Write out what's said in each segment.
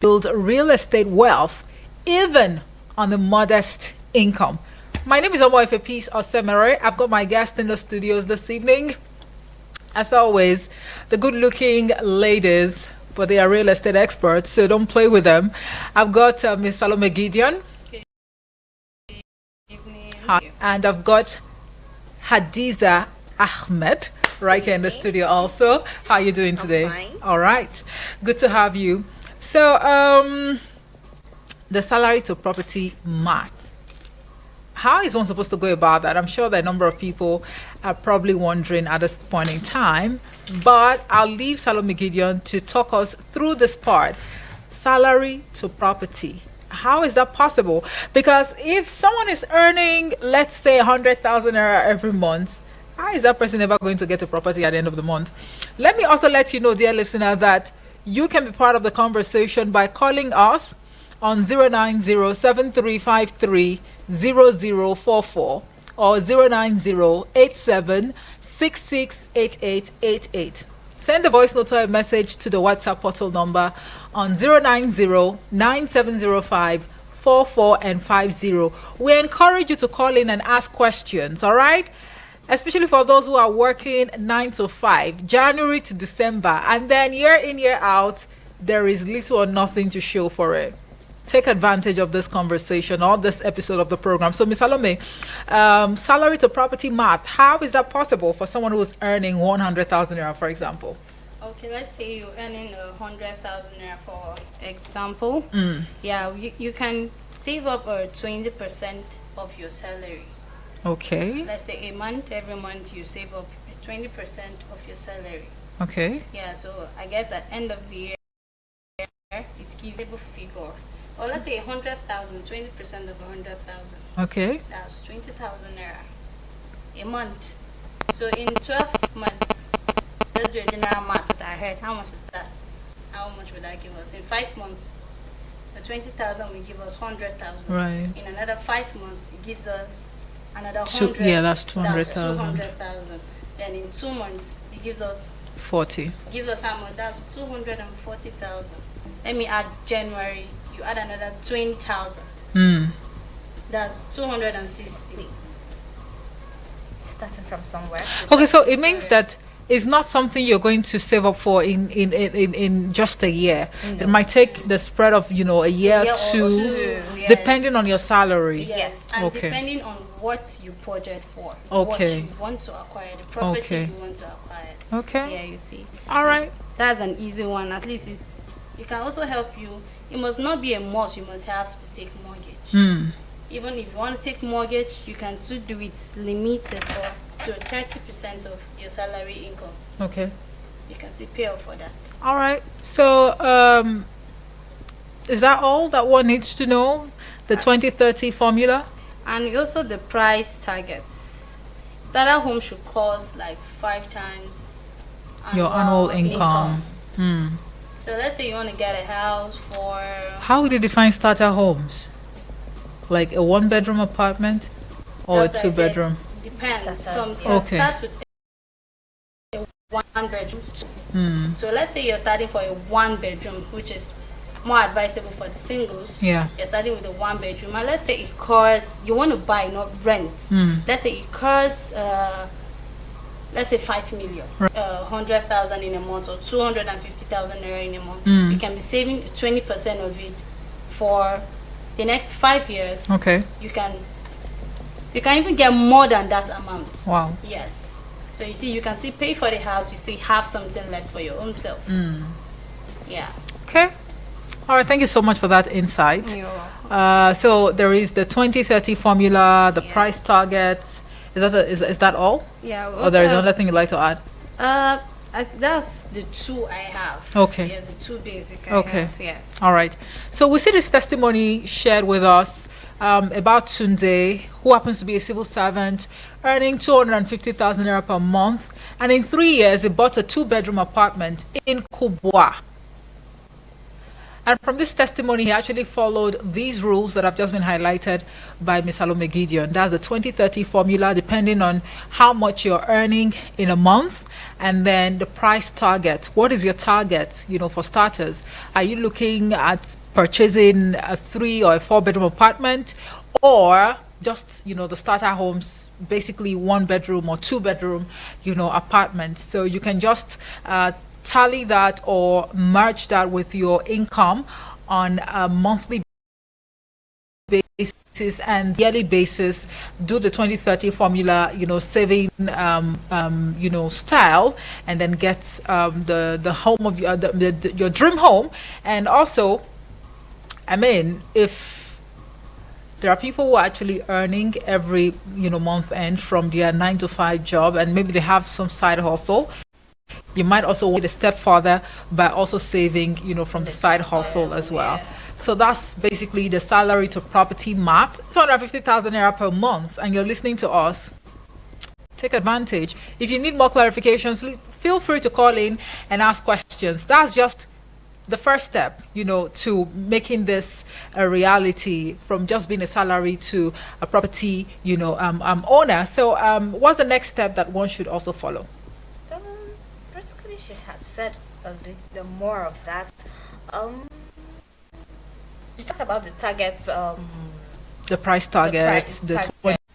build real estate wealth even on a modest income. My name is Omoife Peace Osemere. I've got my guest in the studios this evening. As always, the good-looking ladies, but they are real estate experts, so don't play with them. I've got Miss Salome Gideon. Good evening. Hi. And I've got Hadiza Ahmed right here in the studio also. How are you doing today? I'm fine. All right. Good to have you. So, the salary to property math. How is one supposed to go about that? I'm sure that a number of people are probably wondering at this point in time, but I'll leave Salome Gideon to talk us through this part. Salary to property. How is that possible? Because if someone is earning, let's say, 100,000 naira every month, how is that person ever going to get a property at the end of the month? Let me also let you know, dear listener, that you can be part of the conversation by calling us on 090-7353-0044 or 090-8766-8888. Send a voice note or a message to the WhatsApp portal number on 090-9705-44 and 50. We encourage you to call in and ask questions, all right? Especially for those who are working 9 to 5, January to December, and then year in, year out, there is little or nothing to show for it. Take advantage of this conversation or this episode of the program. So, Ms. Salome, salary to property math, how is that possible for someone who's earning 100,000 naira, for example? Okay, let's say you're earning 100,000 naira, for example. Yeah, you can save up 20% of your salary. Okay. Let's say every month you save up 20% of your salary. Okay. Yeah, so I guess at end of the year, it gives a figure. Or let's say 100,000, 20% of 100,000. Okay. That's 20,000 naira a month. So in 12 months, let's do a general math that I heard. How much is that? How much would that give us? In 5 months, the 20,000 will give us 100,000. Right. In another 5 months, it gives us another Two- 100. yeah, that's 200,000. 200,000. Then in 2 months, it gives us 40. how much? That's 240,000. Let me add January. You add another 20,000. That's 260. Starting from somewhere. Okay, so it means that it's not something you're going to save up for in just a year. It might take the spread of, a year year or or two, two, yes. depending on your salary. Yes, and Okay. depending on what you budget for, Okay. what you want to acquire, the property Okay. you want to acquire. Okay. Yeah, you see, All right. that's an easy one. At least it can also help you. It must not be a must. You must have to take mortgage. Even if you want to take mortgage, you can too do it limited or to 30% of your salary income. Okay. You can still pay off for that. All right. So, is that all that one needs to know? The 2030 formula? And also the price targets. Starter home should cost like 5 times Your annual income. So let's say you want to get a house for How would you define starter homes? Like a 1-bedroom apartment or a just like I said, 2-bedroom? depends. Starters, Some yeah. can Okay. start with a 1-bedroom. So let's say you're starting for a 1-bedroom, which is more advisable for the singles. Yeah. You're starting with a 1-bedroom, and let's say it costs, you want to buy, not rent. Let's say it costs let's say 5 million, 100,000 in a month, or 250,000 naira in a month. You can be saving 20% of it for the next 5 years. Okay. You can even get more than that amount. Wow. Yes. So you see, you can still pay for the house. You still have something left for your own self. Yeah. Okay. All right. Thank you so much for that insight. You're welcome. So there is the 2030 formula, the price Yes. targets. Is that all? Yeah. Or there is another thing you'd like to add? That's the 2 I have. Okay. Yeah, the 2 basic I Okay. have. Yes. All right. So we see this testimony shared with us about Tunde, who happens to be a civil servant, earning 250,000 naira per month, and in 3 years he bought a 2-bedroom apartment in Kubwa. And from this testimony, he actually followed these rules that have just been highlighted by Ms. Salome Gideon. That's the 20-30 formula, depending on how much you're earning in a month, and then the price target. What is your target, for starters? Are you looking at purchasing a 3 or a 4-bedroom apartment, or just, the starter homes, basically 1-bedroom or 2-bedroom, apartment? So you can just tally that or merge that with your income on a monthly basis and yearly basis. Do the 20-30 formula, saving style, and then get the home of your dream home. And also, if there are people who are actually earning every month end from their 9 to 5 job, and maybe they have some side hustle, you might also want a step further by also saving, from the side hustle as well. Yeah. So that's basically the salary to property math, 250,000 naira per month, and you're listening to us. Take advantage. If you need more clarifications, feel free to call in and ask questions. That's just the first step, to making this a reality, from just being a salary to a property, owner. So what's the next step that one should also follow? Basically, she has said the more of that. She talked about the targets. The price target, the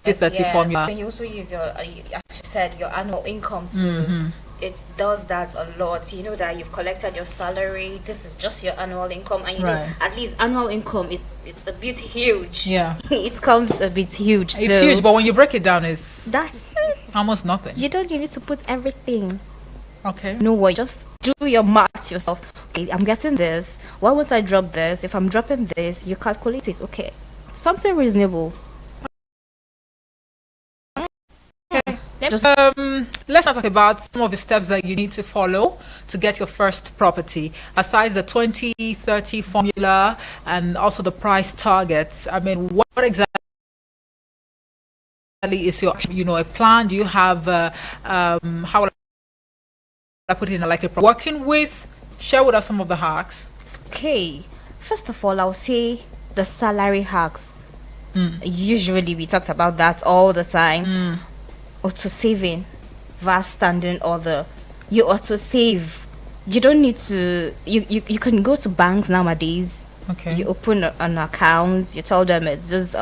20-30 formula. When you also use your, as you said, your annual income too. It does that a lot. You know that you've collected your salary. This is just your annual income, and you know at least annual income it's a bit huge. Yeah, it comes a bit huge. It's huge, but when you break it down, that's it. Almost nothing. You don't need to put everything. Okay. No way. Just do your math yourself. Okay, I'm getting this. Why won't I drop this? If I'm dropping this, you calculate it. Okay, something reasonable. Okay. Let's not talk about some of the steps that you need to follow to get your first property. Aside the 20-30 formula and also the price targets, what exactly is your, a plan? Do you have, how would I put it in, like working with? Share with us some of the hacks. Okay, first of all, I'll say the salary hacks. Usually we talked about that all the time. Auto saving, vast standing order. You auto save. You don't need to. You can go to banks nowadays. Okay. You open an account. You tell them it's just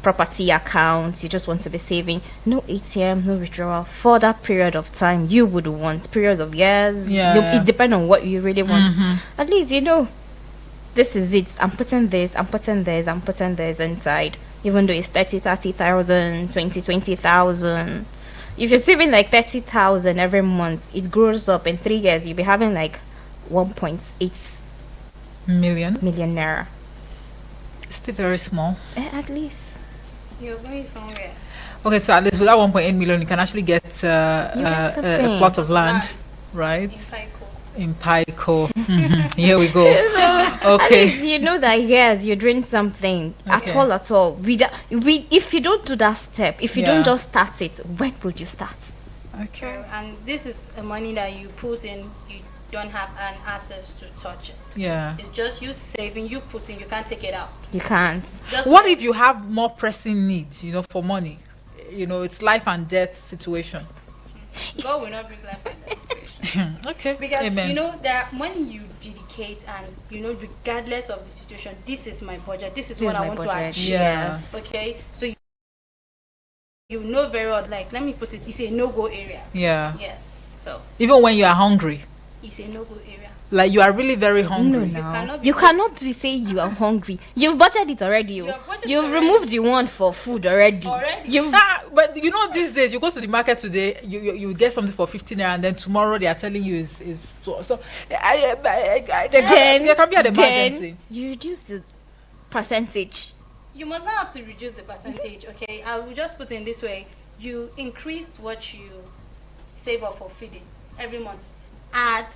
property account. You just want to be saving. No ATM, no withdrawal for that period of time. You would want periods of years. Yeah. It depends on what you really want. At least this is it. I'm putting this. I'm putting this. I'm putting this inside. Even though it's 30,000, 20,000. If you're saving like 30,000 every month, it grows up in 3 years. You'll be having like 1.8 million naira. It's still very small. At least. You're going somewhere. Okay, so at least with that 1.8 million, you can actually get a plot of land, right? In Paiko. Here we go. So, okay. At least you know that yes, you're doing something at all. We if you don't do that step, if you don't just start it, when would you start? Okay. And this is a money that you put in. You don't have an access to touch it. Yeah. It's just you saving, you putting. You can't take it out. You can't. What if you have more pressing needs? For money. It's life and death situation. God will not bring life and death situation. Okay. Because Amen. that when you dedicate and regardless of the situation, this is my budget. This is what I want to achieve. Yeah. Okay. So you know very well. Like let me put it. It's a no-go area. Yeah. Yes. So even when you are hungry, it's a no-go area. like you are really very hungry. You cannot be saying you are hungry. You've budgeted it already. You've removed the one for food already. But these days you go to the market today, you get something for 15 naira, and then tomorrow they are telling you is so. There can be an emergency. You reduce the percentage. You must not have to reduce the percentage. Okay, I will just put it in this way: you increase what you save up for feeding every month. Add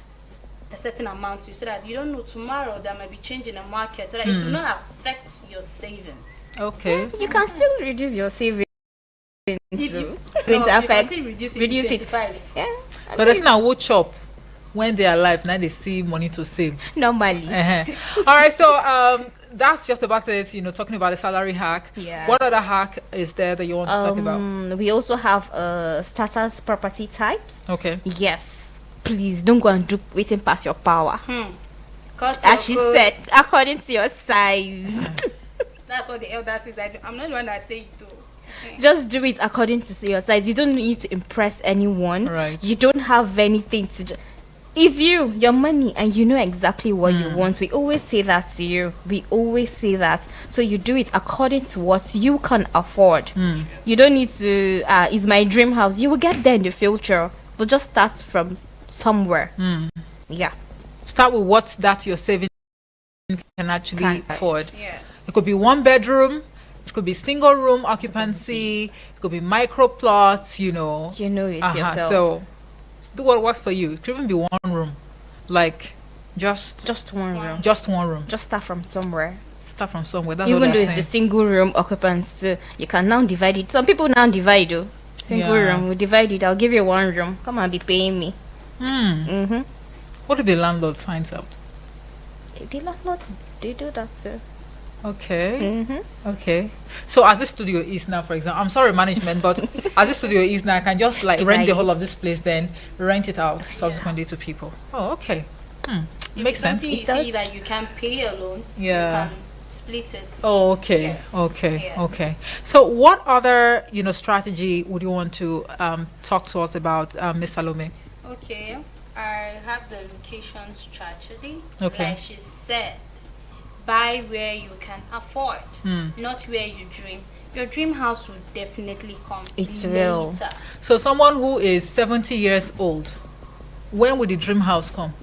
a certain amount so that you don't know tomorrow there might be change in the market, so that it will not affect your savings. Okay. You can still reduce your savings. If you Going to affect reduce it reduce to it. 25. Yeah. But that's not wood chop. when they are alive, now they see money to save. Normally. All right, so that's just about it. Talking about the salary hack. Yeah. What other hack is there that you want to talk about? We also have starters property types. Okay. Yes. Please don't go and do waiting past your power. Cut As she your said, coats. according to your size. That's what the elder says. I'm not the one that say it though. Just do it according to your size. You don't need to impress anyone. Right. You don't have anything to it's you, your money, and you know exactly what you want. We always say that to you. We always say that. So you do it according to what you can afford. You don't need to it's my dream house. You will get there in the future. But just start from somewhere. Yeah. Start with what that you're saving can actually afford. Yes. It could be 1 bedroom. It could be single room occupancy. It could be micro plots. You know it yourself. So do what works for you. It could even be 1 room, like just one room. just 1 room. Just start from somewhere. Start from somewhere. That's Even what though they're it's the saying. single room occupancy, you can now divide it. Some people now divide though. Single Yeah. room, we divide it. I'll give you 1 room. Come and be paying me. What if the landlord finds out? The landlords, they do that too. Okay. Okay. So as this studio is now, for example, I'm sorry, management, but as this studio is now, I can just like rent Divide the whole it. of this place, then rent it out subsequently to people. Oh, okay. If Makes it's sense. something you It does. see that you can pay alone, Yeah. you can split it. Oh, okay. Yes. Okay. Yeah. Okay. So what other, strategy would you want to talk to us about, Miss Salome? Okay, I have the location strategy. Okay. Like she said, buy where you can afford, Hmm. not where you dream. Your dream house will definitely come It's later. real. So someone who is 70 years old, when will the dream house come?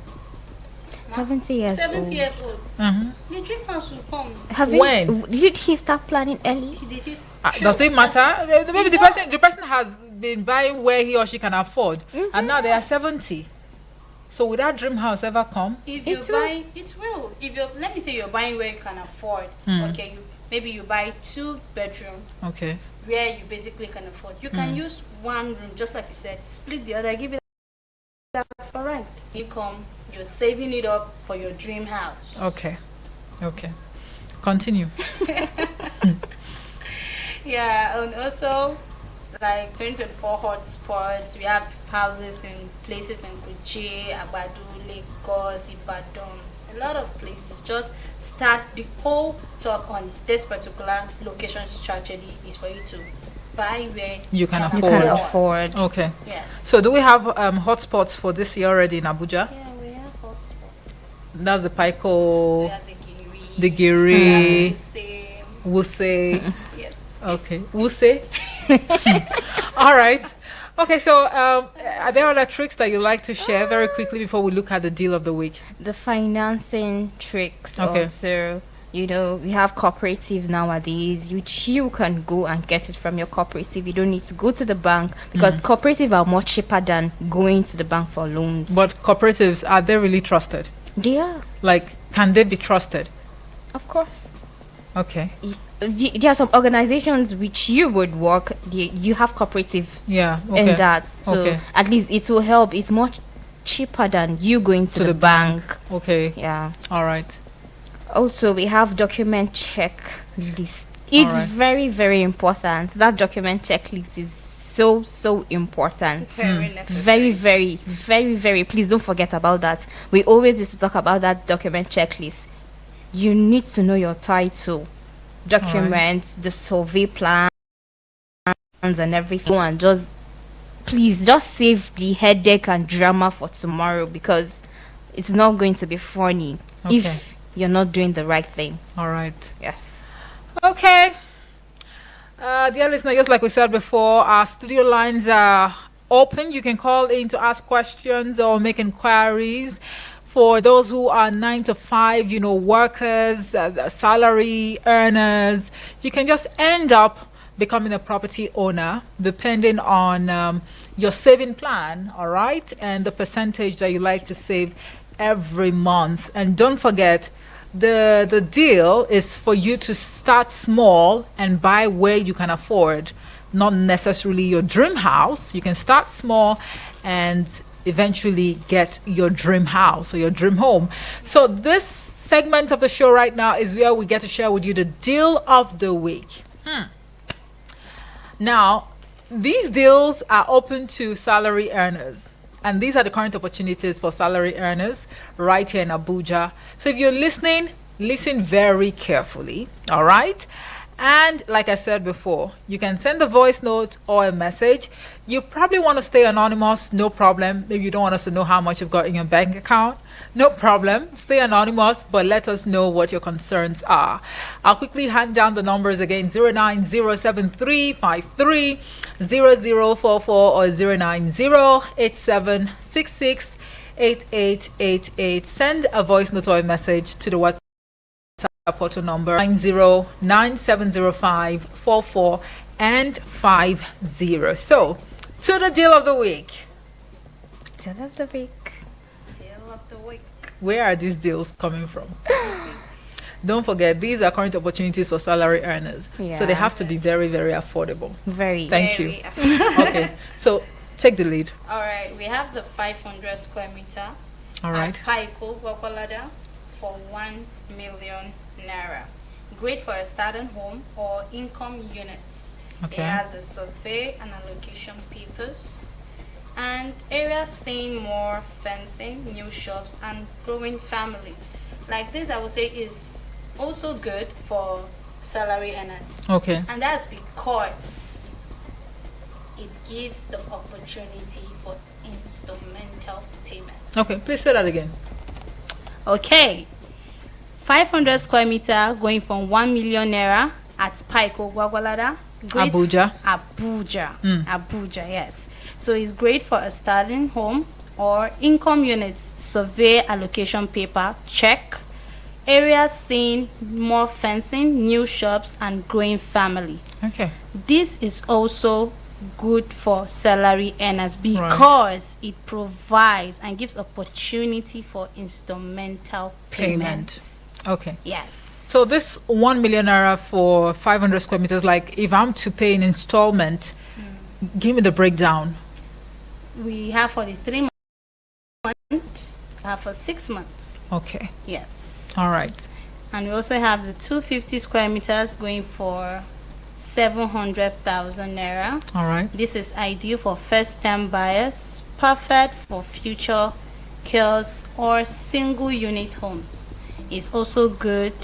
70 years 70 old. years old. Mm-hmm. The dream house will come. When? Did he start planning early? Did his Does it matter? Maybe the person has been buying where he or she can afford, and now they are 70. So will that dream house ever come? If you It will. buy, it will. If you let me say you're buying where you can afford, okay, maybe you buy 2 bedroom Okay. where you basically can afford. You can use 1 room, just like you said, split the other, give it out for rent. Income, you're saving it up for your dream house. Okay. Okay. Continue. Yeah, and also like 2024 hotspots. We have houses in places in Kuche, Agbadu, Lagos, Ibadan, a lot of places. Just start the whole talk on this particular location strategy is for you to buy where You can You afford. can afford. Okay. Yes. So do we have hotspots for this year already in Abuja? Yeah, we have hotspots. That's the We Paiko, have the Giri. the Giri, Wuse. Wuse. Yes. Okay. Wuse. All right. Okay, so are there other tricks that you'd like to share very quickly before we look at the deal of the week? The financing tricks Okay. also. We have cooperatives nowadays, which you can go and get it from your cooperative. You don't need to go to the bank because cooperatives are more cheaper than going to the bank for loans. But cooperatives, are they really trusted? They are, Like, can they be trusted? of course. Okay. There are some organizations which you would work. You have cooperative Yeah. Okay. in that, so Okay. at least it will help. It's much cheaper than you going to the bank. Okay. Yeah. All right. Also, we have document checklist. It's Alright. very, very important. That document checklist is so important. Very necessary. Very, very, very, very. Please don't forget about that. We always used to talk about that document checklist. You need to know your title, documents, the survey plans, and everything. And please just save the headache and drama for tomorrow because it's not going to be funny Okay. if you're not doing the right thing. All right. Yes. Okay. Dear listener, just like we said before, our studio lines are open. You can call in to ask questions or make inquiries. For those who are 9 to 5, workers, salary earners, you can just end up becoming a property owner depending on your saving plan, all right, and the percentage that you like to save every month. And don't forget, the deal is for you to start small and buy where you can afford, not necessarily your dream house. You can start small and eventually get your dream house or your dream home. So this segment of the show right now is where we get to share with you the deal of the week. Now, these deals are open to salary earners, and these are the current opportunities for salary earners right here in Abuja. So if you're listening, listen very carefully, all right? And like I said before, you can send a voice note or a message. You probably want to stay anonymous, no problem. Maybe you don't want us to know how much you've got in your bank account, no problem. Stay anonymous, but let us know what your concerns are. I'll quickly hand down the numbers again: 09073530044 or 09087668888. Send a voice note or a message to the WhatsApp portal number 90970544 and 50. So, to the deal of the week. Deal of the week. Deal of the week. Where are these deals coming from? Don't forget, these are current opportunities for salary earners. Yeah. So they have to be very, very affordable. Very. Thank you. Okay, so take the lead. All right, we have the 500 square meter. All right. At Paiko Gwagwalada for 1 million naira. Great for a starting home or income units. Okay. It has the survey and allocation papers, and areas seeing more fencing, new shops, and growing family. Like this, I would say is also good for salary earners. Okay. And that's because it gives the opportunity for instrumental payment. Okay, please say that again. Okay. 500 square meter going from 1 million naira at Paiko Gwagwalada. Abuja. Abuja, yes. So it's great for a starting home or income units, survey allocation paper, check. Areas seeing more fencing, new shops, and growing family. Okay. This is also good for salary earners because it provides and gives opportunity for instrumental payments. Okay. Yes. So this 1 million naira for 500 square meters, like if I'm to pay an installment, give me the breakdown. We have for the 3 months, we have for 6 months. Okay. Yes. All right. And we also have the 250 square meters going for 700,000 naira. All right. This is ideal for first-time buyers, perfect for future kiosks or single unit homes. It's also good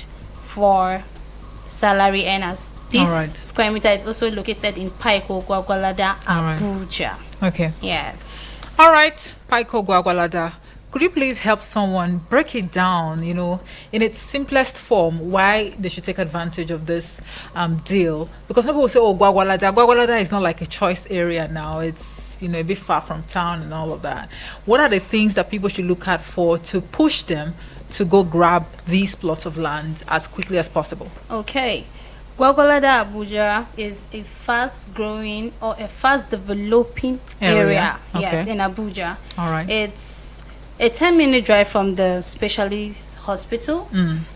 for salary earners. This Alright. square meter is also located in Paiko Gwagwalada, Alright. Abuja. Okay. Yes. All right. Paiko Gwagwalada. Could you please help someone break it down, in its simplest form, why they should take advantage of this deal? Because some people say, oh, Gwagwalada. Gwagwalada is not like a choice area now. It's, a bit far from town and all of that. What are the things that people should look at for to push them to go grab these plots of land as quickly as possible? Okay. Gwagwalada Abuja is a fast growing or a fast developing area. Okay. Yes, in Abuja. All right. It's a 10-minute drive from the specialist hospital.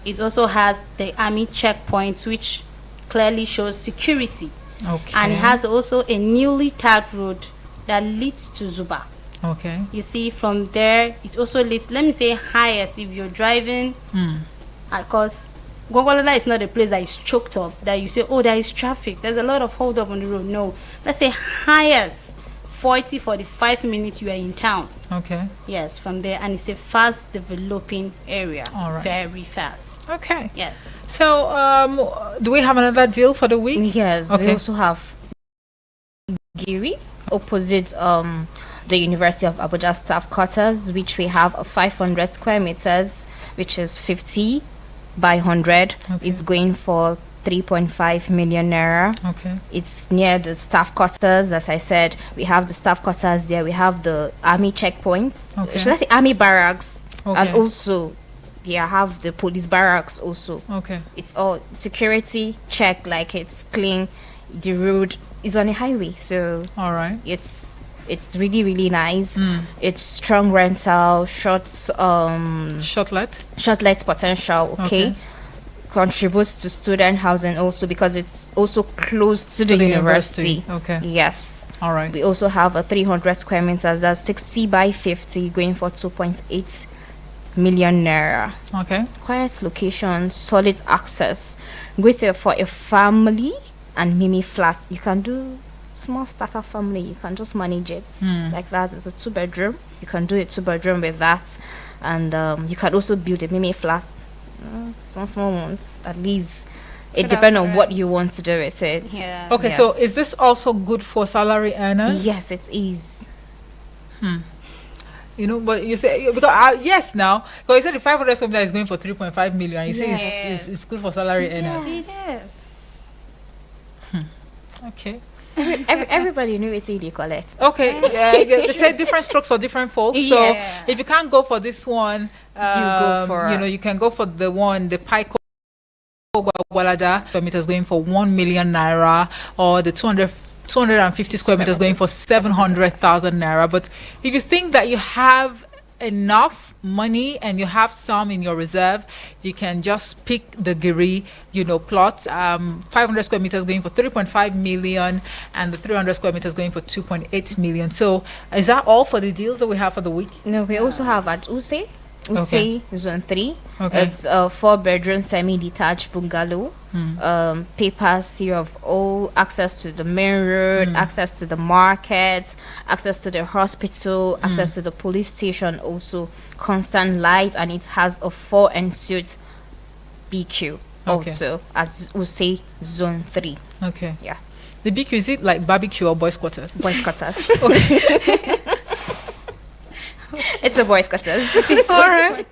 It also has the army checkpoints, which clearly shows security. Okay. And it has also a newly tagged road that leads to Zuba. Okay. You see, from there, it also leads, let me say, highest if you're driving. Because Gwagwalada is not a place that is choked up, that you say, oh, there is traffic. There's a lot of hold up on the road. No. Let's say highest 45 minutes you are in town. Okay. Yes, from there. And it's a fast developing area. All right. Very fast. Okay. Yes. So, do we have another deal for the week? Yes. Okay. We also have Giri opposite the University of Abuja staff quarters, which we have 500 square meters, which is 50 by 100. Okay. It's going for 3.5 million naira. Okay. It's near the staff quarters. As I said, we have the staff quarters there. We have the army checkpoints. Okay. Should I say army barracks? Okay. And also, I have the police barracks also. Okay. It's all security check, like it's clean. The road is on a highway, so All right. it's really, really nice. It's strong rental, Shortlet. shortlet potential. Okay. Contributes to student housing also because it's also close to the university. Okay. Yes. All right. We also have a 300 square meters, that's 60 by 50, going for 2.8 million naira. Okay. Quiet location, solid access, great for a family and mini flat. You can do small starter family, you can just manage it like that. It's a 2-bedroom, you can do a 2-bedroom with that, and you can also build a mini flat, some small ones at least. It depends on what you want to do with it. Yeah. Okay, Yes. so is this also good for salary earners? Yes, it is. You know, but you say because yes now because you said the 500 square meter is going for 3.5 million. You say it's good for salary earners. Yes. Okay. Everybody knew it's they collect. Okay. Yeah. They say different strokes for different folks. So Yeah. if you can't go for this one, go for- you know, you can go for the one the Pico Walada square meters going for 1 million naira, or the 250 square meters going for 700,000 naira. But if you think that you have enough money and you have some in your reserve, you can just pick the Giri, you know, plots. 500 square meters going for 3.5 million, and the 300 square meters going for 2.8 million. So is that all for the deals that we have for the week? No, we also have at Use Zone 3. Okay. It's a 4-bedroom semi-detached bungalow. Papers, you have all access to the main road, access to the market, access to the hospital, access to the police station, also constant light, and it has a 4-ensuite BQ Okay. also at Use Zone 3. Okay. Yeah. The BQ, is it like barbecue or boys' quarters? Boys quarters. It's a boys quarters. All right.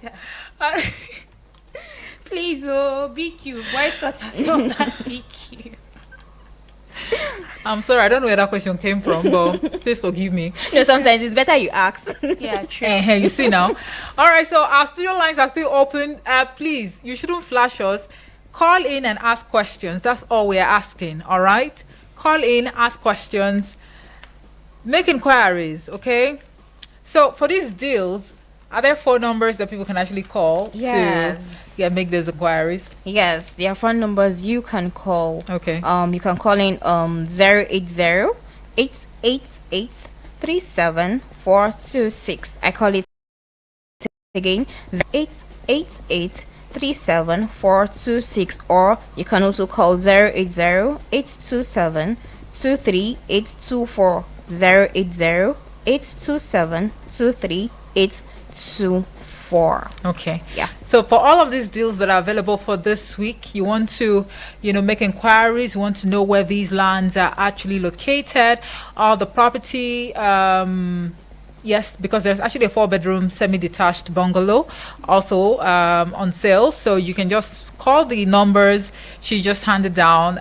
Please, BQ. Boys got us not that BQ. I'm sorry, I don't know where that question came from, but please forgive me. No, sometimes it's better you ask. Yeah, true. You see now. All right, so our studio lines are still open. Please, you shouldn't flash us. Call in and ask questions. That's all we're asking. All right, call in, ask questions, make inquiries. Okay. So for these deals, are there phone numbers that people can actually call Yes. to make those inquiries? Yes, there are phone numbers you can call. Okay. You can call in 080 888 37426. I call it again 888 37426, or you can also call 080 827 23824 080 827 23824. Okay. Yeah. So for all of these deals that are available for this week, you want to, make inquiries, you want to know where these lands are actually located, or the property, yes, because there's actually a 4-bedroom semi-detached bungalow also on sale. So you can just call the numbers she just handed down,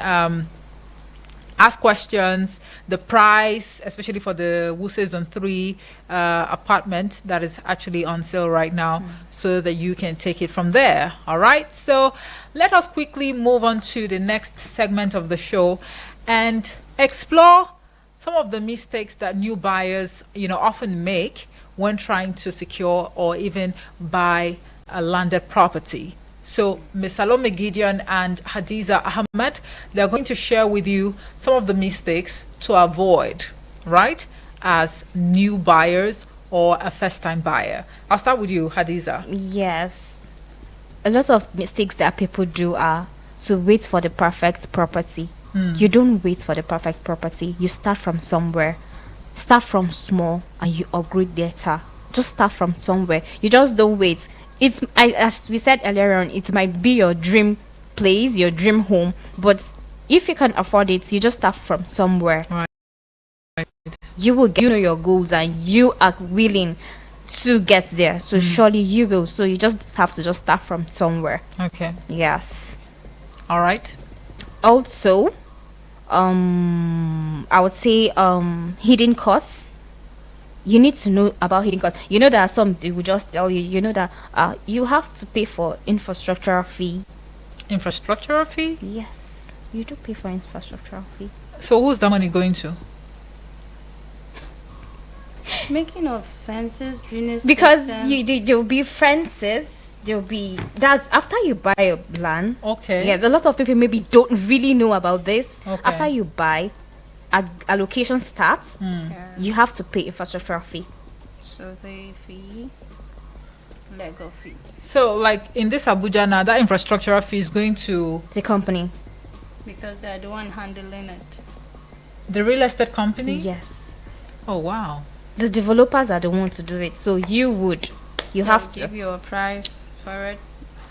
ask questions, the price, especially for the Wuse Zone 3 apartment that is actually on sale right now, so that you can take it from there. All right. So let us quickly move on to the next segment of the show and explore some of the mistakes that new buyers, often make when trying to secure or even buy a landed property. So Ms. Salome Gideon and Hadiza Ahmed, they're going to share with you some of the mistakes to avoid, right, as new buyers or a first-time buyer. I'll start with you, Hadiza. Yes. A lot of mistakes that people do are to wait for the perfect property. You don't wait for the perfect property. You start from somewhere. Start from small and you upgrade later. Just start from somewhere. You just don't wait. As we said earlier on, it might be your dream place, your dream home, but if you can afford it, you just start from somewhere. Right. You will get your goals and you are willing to get there. So surely you will. So you just have to just start from somewhere. Okay. Yes. All right. Also, I would say hidden costs. You need to know about hidden costs. You know that some they will just tell you, that you have to pay for infrastructural fee. Infrastructural fee? Yes, you do pay for infrastructural fee. So who's that money going to? Making of fences, drainage Because system. there'll be fences. That's after you buy a land. Okay. Yes, a lot of people maybe don't really know about this. Okay. After you buy, allocation starts, Yeah. you have to pay infrastructure fee. Survey fee, Lego fee. So, like in this Abuja now, that infrastructural fee is going to The company. Because they're the one handling it. the real estate company. Yes. Oh wow. The developers are the ones to do it. So you They'll have give to. you a price for it.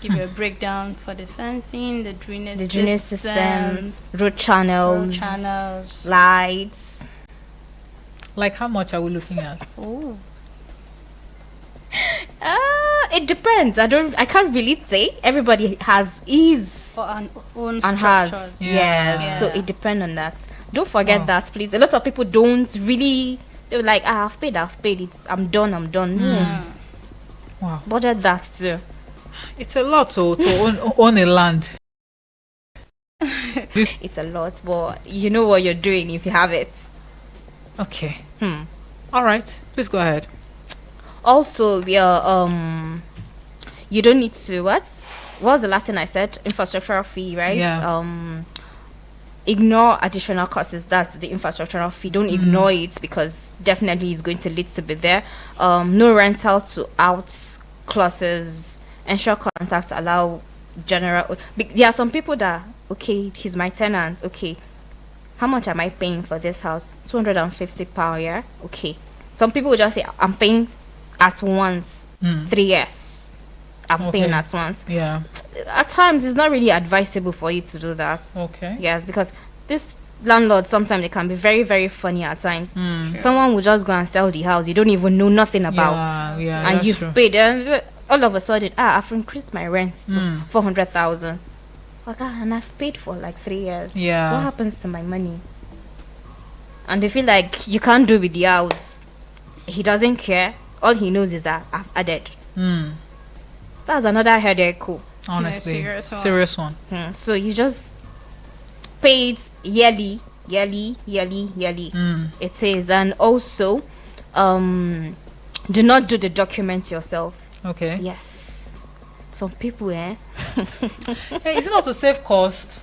Give you a breakdown for the fencing, the drainage The drainage systems, system, road channels, road channels. lights. Like how much are we looking at? Oh, It depends. I can't really say. Everybody has his for an own and hers. structures. Yeah. Yes. So Yeah. it depends on that. Don't forget Wow. that, please. A lot of people don't really. They're like, I've paid. I'm done. No. Yeah. Wow. Budget that too. It's a lot to own a land. It's a lot, but you know what you're doing if you have it. Okay. Hmm. All right. Please go ahead. Also, we are you don't need to what was the last thing I said? Infrastructural fee, right? Yeah. Ignore additional costs. That's the infrastructural fee. Don't ignore it, because definitely it's going to lead to be there. No rental to out clauses. Ensure contacts allow general. There are some people that, okay, he's my tenant. Okay, how much am I paying for this house? 250 per year. Okay. Some people will just say, I'm paying at once, 3 years. I'm paying Okay. at once. Yeah. At times, it's not really advisable for you to do that. Okay. Yes, because this landlord, sometimes they can be very, very funny at times. Someone will just go and sell the house you don't even know nothing about. Yeah. And that's you've true. paid, and all of a sudden, I've increased my rent to 400,000. Okay, and I've paid for like 3 years. Yeah. What happens to my money? And they feel like you can't do with the house. He doesn't care. All he knows is that I've added. That's another headache. Cool. Honestly, serious one. serious one. So you just pay it yearly. It says, and also, do not do the documents yourself. Okay. Yes, some people, Hey, is it not to save cost?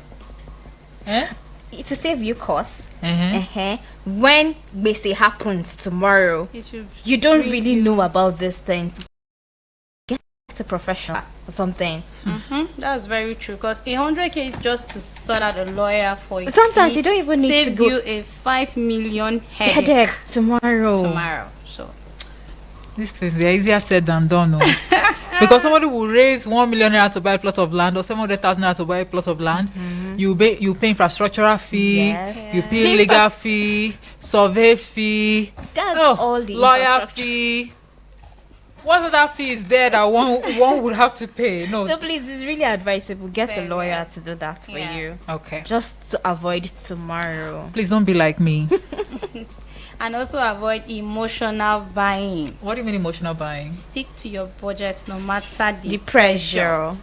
Eh? it's to save you costs. Uh-huh. When basic happens tomorrow, It should you don't bring really you- know about these things. Get a professional or something. That's very true. Because 100K is just to sort out a lawyer for you. Sometimes you don't even need to saves go you a 5 million headache headaches tomorrow. So This thing, they're easier said than done. No? Because somebody will raise 1 million naira to buy a plot of land or 700,000 naira to buy a plot of land. You pay infrastructural fee, Yes. you pay The legal fee, survey fee, That's oh, all the lawyer infrastructure. fee. What other fee is there that one would have to pay? No. So please, it's really advisable. Get Very a lawyer well. to do that for Yeah. you, Okay. just to avoid tomorrow. Please don't be like me. and also avoid emotional buying. What do you mean emotional buying? Stick to your budget no matter The pressure.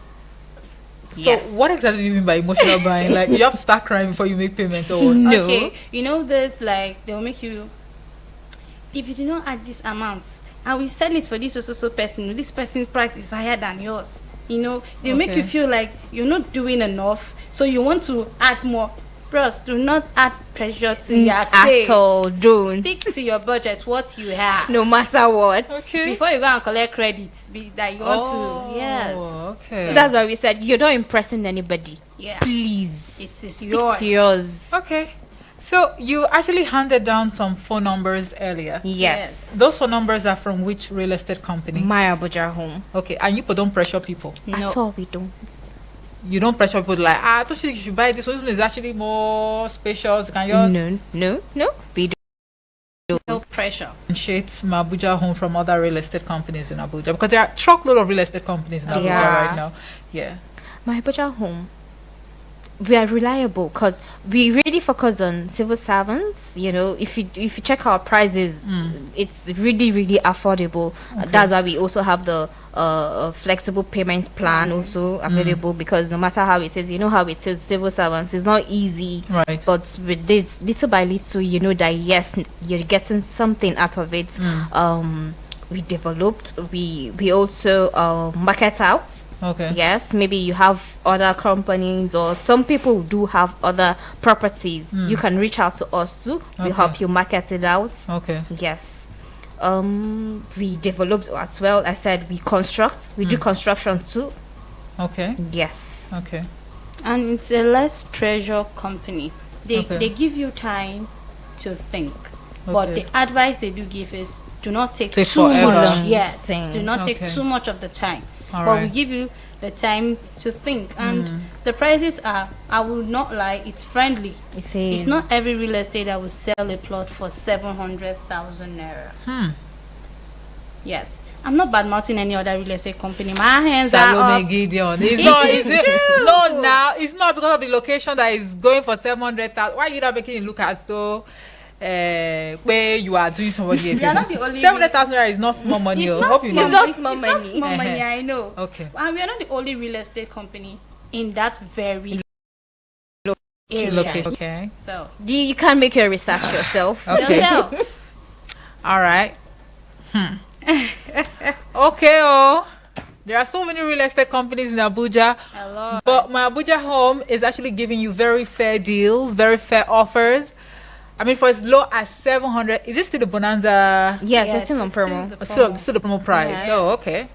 So Yes. what exactly do you mean by emotional buying? Like you have to start crying before you make payments or what? No. Okay, you know this, like they'll make you, if you do not add this amount, I will sell it for this so person. This person's price is higher than yours. You know, they make Okay. you feel like you're not doing enough, so you want to add more. Bros, do not add pressure to your At sale. all, don't. Stick to your budget, what you have. No matter what. Okay. Before you go and collect credits, that you want to. Yes. Okay. So that's why we said you're not impressing anybody. Yeah. Please. It is Stick yours. to yours. Okay. So you actually handed down some phone numbers earlier. Yes. Those phone numbers are from which real estate company? My Abuja home. Okay, and you people don't pressure people. No. At all, we don't. You don't pressure people like, I don't think you should buy this one. It's actually more spacious. Can you No. We don't. No pressure. differentiate Mabuja home from other real estate companies in Abuja? Because there are a truckload of real estate companies in Abuja Yeah. right now. Yeah. My Abuja home, we are reliable because we really focus on civil servants. You know, if you check our prices, it's really affordable. That's why we also have the flexible payment plan also available, because no matter how it is, you know how it is, civil servants, it's not easy. Right. But with this, little by little, you know that yes, you're getting something out of it. we developed. We also market out. Okay. Yes, maybe you have other companies, or some people do have other properties. You can reach out to us too. We Okay. help you market it out. Okay. Yes. We developed as well. I said we construct. We do construction too. Okay. Yes. Okay. And it's a less pressure company. They Okay. they give you time to think. But Okay. the advice they do give is do not take Take too forever. much. Yes. Think. Do not take Okay. too much of the time. All But we right. give you the time to think. And the prices are, I will not lie, it's friendly. It is. It's not every real estate that will sell a plot for 700,000 naira. Yes. I'm not bad mouthing any other real estate company. My hands are Salome up. Gideon. It's It not. is It's true. no, now it's not because of the location that is going for 700,000. Why are you not making it look as though where you are doing somebody a We are not favor? the only 700,000 naira is not small money. It's I not hope you small know. not money. small It's not money. small money, I know. Okay. And we are not the only real estate company in that very area. Location. Okay. So, You can make your research yourself. Okay. yourself. All right. Okay. Oh, there are so many real estate companies in Abuja. A lot. But my Abuja home is actually giving you very fair deals, very fair offers. I mean, for as low as 700. Is this still the Bonanza? Yes, we're Yes, still on it's still promo. the Still the promo price. Yes. Oh, okay.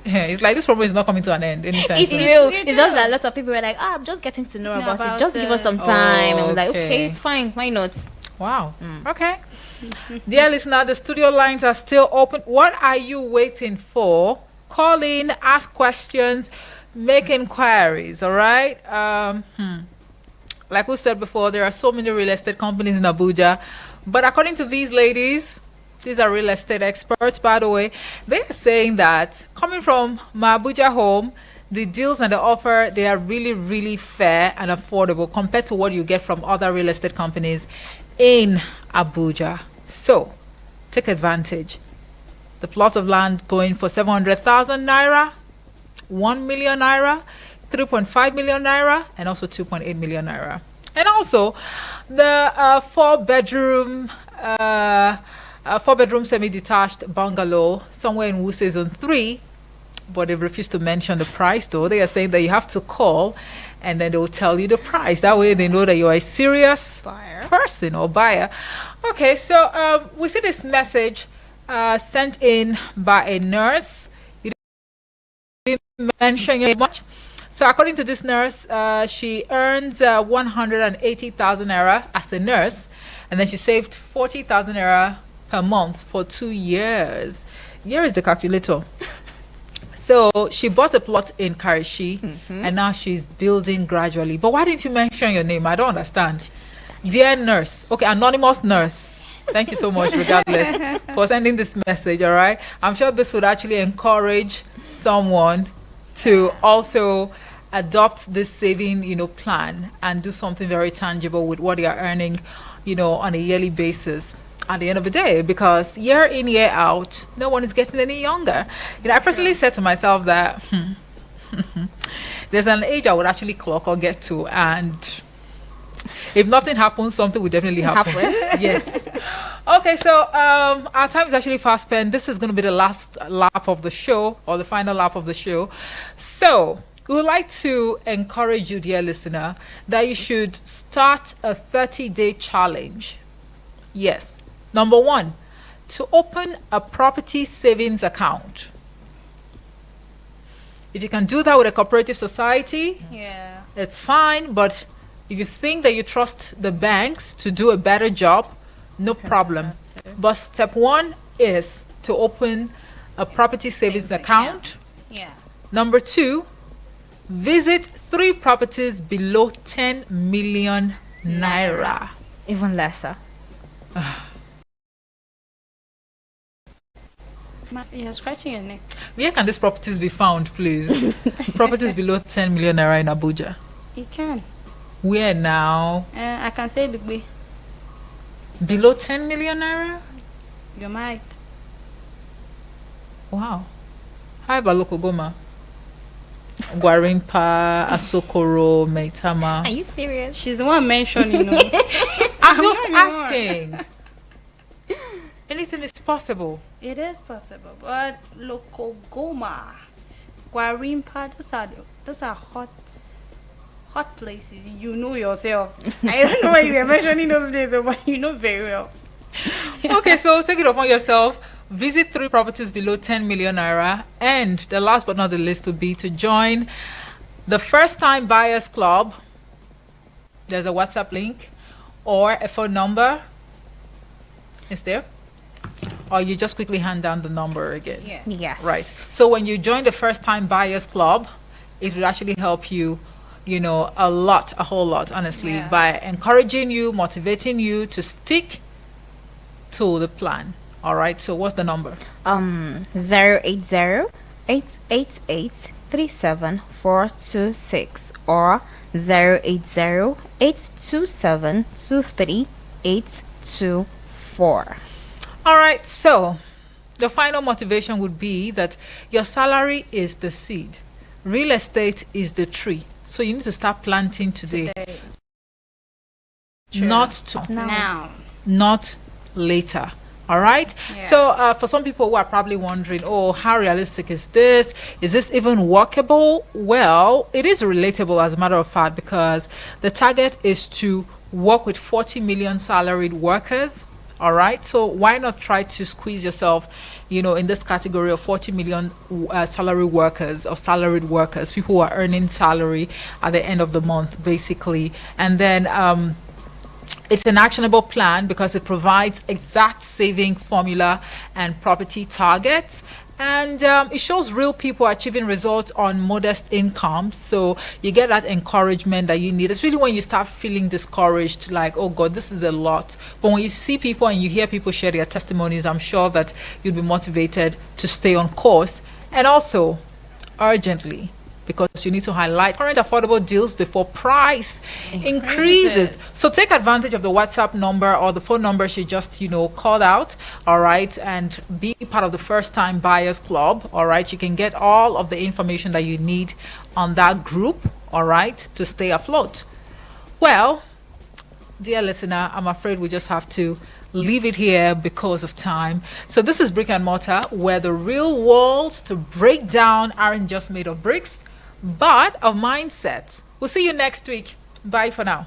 Yeah, it's like this promo is not coming to an end anytime It's soon. real. it It's just is. that a lot of people were like, I'm just getting to know about it. about Just give us it. some time. And we're like, Okay. okay, it's fine. Why not? Wow. Okay. Dear listener, the studio lines are still open. What are you waiting for? Call in, ask questions, make inquiries. All right. Like we said before, there are so many real estate companies in Abuja. But according to these ladies, these are real estate experts, by the way, they are saying that coming from my Abuja home, the deals and the offer, they are really, really fair and affordable compared to what you get from other real estate companies in Abuja. So take advantage. The plot of land going for 700,000 naira, 1 million naira, 3.5 million naira, and also 2.8 million naira. And also the four-bedroom semi-detached bungalow somewhere in Wuse Zone 3, but they've refused to mention the price though. They are saying that you have to call and then they will tell you the price. That way they know that you are a serious person or buyer. Okay, so we see this message sent in by a nurse. You didn't mention it much. So according to this nurse, she earns 180,000 naira as a nurse, and then she saved 40,000 naira per month for 2 years. Here is the calculator. So she bought a plot in Karishi, and now she's building gradually. But why didn't you mention your name? I don't understand. Dear nurse, okay, anonymous nurse. Thank you so much, regardless, for sending this message. All right, I'm sure this would actually encourage someone to also adopt this saving, plan and do something very tangible with what they are earning, on a yearly basis. At the end of the day, because year in, year out, no one is getting any younger. I personally said to myself that there's an age I would actually clock or get to, and if nothing happens, something will definitely happen. Yes. Okay, so our time is actually fast spent. This is going to be the last lap of the show, or the final lap of the show. So we would like to encourage you, dear listener, that you should start a 30-day challenge. Yes. Number 1, to open a property savings account. If you can do that with a cooperative society, Yeah. it's fine. But if you think that you trust the banks to do a better job, no problem. But step 1 is to open a property savings account. Yeah. Number 2, visit 3 properties below 10 million naira. Even lesser. You're scratching your neck. Where can these properties be found, please? Properties below 10 million naira in Abuja. You can. Where now? I can say the way. Below 10 million naira? You might. Wow. How about Lokogoma? Gwarimpa, Asokoro, Meitama. Are you serious? She's the one mentioning, I'm just asking. Anything is possible. It is possible, but local Goma, Guarimpa, those are hot places. You know yourself. I don't know why you were mentioning those places, but you know very well. Okay, so take it upon yourself. Visit 3 properties below 10 million naira. And the last but not the least would be to join the First Time Buyers Club. There's a WhatsApp link or a phone number. Is there? Or you just quickly hand down the number again. Yeah. Yes. Right. So when you join the First Time Buyers Club, it will actually help you, a whole lot, honestly, Yeah. by encouraging you, motivating you to stick to the plan. All right. So what's the number? 080-888-37426 or 080-827-23824. All right. So the final motivation would be that your salary is the seed, real estate is the tree. So you need to start planting today. Not to Now. not later. All right. Yeah. So for some people who are probably wondering, oh, how realistic is this? Is this even workable? Well, it is relatable, as a matter of fact, because the target is to work with 40 million salaried workers. All right. So why not try to squeeze yourself, in this category of 40 million salary workers or salaried workers, people who are earning salary at the end of the month, basically. And then it's an actionable plan because it provides exact saving formula and property targets. And it shows real people achieving results on modest incomes. So you get that encouragement that you need. It's really when you start feeling discouraged, like, oh God, this is a lot. But when you see people and you hear people share their testimonies, I'm sure that you'll be motivated to stay on course. And also, urgently, because you need to highlight current affordable deals before price increases. So take advantage of the WhatsApp number or the phone number she just, called out, all right, and be part of the First Time Buyers Club, all right. You can get all of the information that you need on that group, all right, to stay afloat. Well, dear listener, I'm afraid we just have to leave it here because of time. So this is Brick and Mortar, where the real walls to break down aren't just made of bricks, but of mindsets. We'll see you next week. Bye for now.